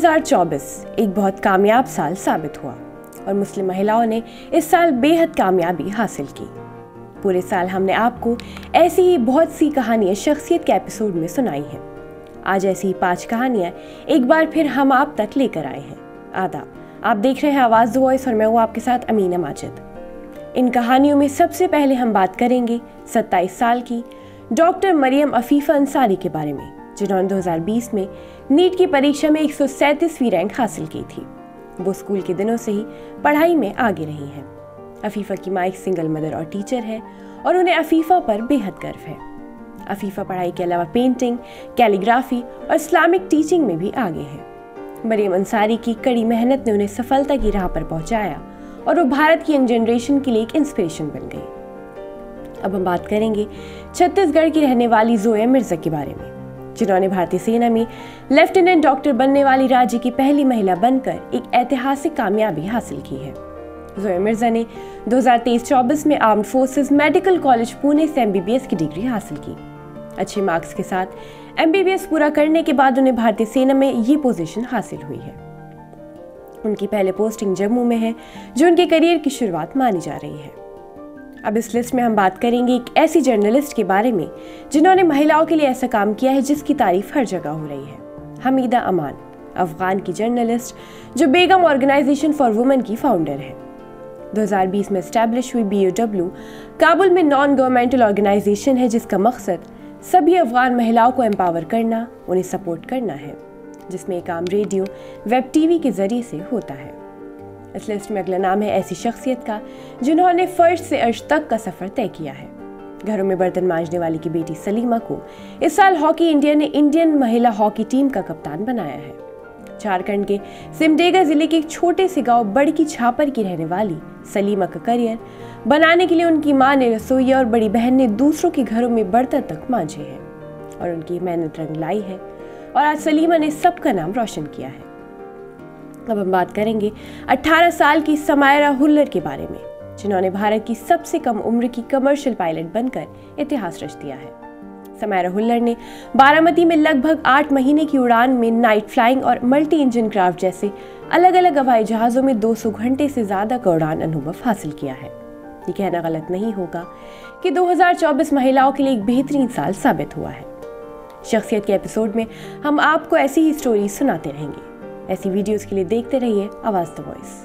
2024 एक बहुत कामयाब साल साबित हुआ और मुस्लिम महिलाओं ने इस साल बेहद कामयाबी हासिल की। पूरे साल हमने आपको ऐसी ही बहुत सी कहानियां शख्सियत के एपिसोड में सुनाई हैं। आज ऐसी ही 5 कहानियां एक बार फिर हम आप तक लेकर आए हैं। आदाब, आप देख रहे हैं आवाज़ द वॉइस और मैं हूँ आपके साथ अमीना माजिद। इन कहानियों में सबसे पहले हम बात करेंगे 27 साल की डॉक्टर मरियम अफीफा अंसारी के बारे में, जिन्होंने 2020 में नीट की परीक्षा में 137वीं रैंक हासिल की थी। वो स्कूल के दिनों से ही पढ़ाई में आगे रही हैं। अफीफा की माँ एक सिंगल मदर और टीचर है और उन्हें अफीफा पर बेहद गर्व है। अफीफा पढ़ाई के अलावा पेंटिंग, कैलीग्राफी और इस्लामिक टीचिंग में भी आगे है। मरियम अंसारी की कड़ी मेहनत ने उन्हें सफलता की राह पर पहुंचाया और वो भारत की यंग जनरेशन के लिए एक इंस्पिरेशन बन गई। अब हम बात करेंगे छत्तीसगढ़ की रहने वाली जोया मिर्जा के बारे में, जिन्होंने भारतीय सेना में लेफ्टिनेंट डॉक्टर बनने वाली राज्य की पहली महिला बनकर एक ऐतिहासिक कामयाबी हासिल की है। जोया मिर्जा ने 2023-24 में armed forces medical college Pune से MBBS की डिग्री हासिल की। अच्छे मार्क्स के साथ MBBS पूरा करने के बाद उन्हें भारतीय सेना में ये पोजीशन हासिल हुई है। उनकी पहले पोस्टिंग जम्मू में है, जो उनके करियर की शुरुआत मानी जा रही है। अब इस लिस्ट में हम बात करेंगे एक ऐसी जर्नलिस्ट के बारे में जिन्होंने महिलाओं के लिए ऐसा काम किया है जिसकी तारीफ हर जगह हो रही है। हमीदा अमान, अफगान की जर्नलिस्ट जो बेगम ऑर्गेनाइजेशन फॉर वुमेन की फाउंडर है। 2020 में एस्टैब्लिश हुई BOW काबुल में नॉन गवर्नमेंटल ऑर्गेनाइजेशन है जिसका मकसद सभी अफगान महिलाओं को एम्पावर करना, उन्हें सपोर्ट करना है, जिसमें एक काम रेडियो, वेब TV के जरिए से होता है। इस लिस्ट में अगला नाम है ऐसी शख्सियत का जिन्होंने फर्श से अर्श तक का सफर तय किया है। घरों में बर्तन मांजने वाली की बेटी सलीमा को इस साल हॉकी इंडिया ने इंडियन महिला हॉकी टीम का कप्तान बनाया है। झारखंड के सिमडेगा जिले के एक छोटे से गांव बड़की छापर की रहने वाली सलीमा का करियर बनाने के लिए उनकी मां ने रसोइया और बड़ी बहन ने दूसरों के घरों में बर्तन तक मांजे हैं और उनकी मेहनत रंग लाई है और आज सलीमा ने सबका नाम रोशन किया है। अब हम बात करेंगे 18 साल की समायरा हुल्लर के बारे में, जिन्होंने भारत की सबसे कम उम्र की कमर्शियल पायलट बनकर इतिहास रच दिया है। समायरा हुल्लर ने बारामती में लगभग 8 महीने की उड़ान में नाइट फ्लाइंग और मल्टी इंजन क्राफ्ट जैसे अलग अलग हवाई जहाजों में 200 घंटे से ज्यादा का उड़ान अनुभव हासिल किया है। ये कहना गलत नहीं होगा कि 2024 महिलाओं के लिए एक बेहतरीन साल साबित हुआ है। शख्सियत के एपिसोड में हम आपको ऐसी ही स्टोरी सुनाते रहेंगे। ऐसी वीडियोस के लिए देखते रहिए आवाज़ द वॉइस।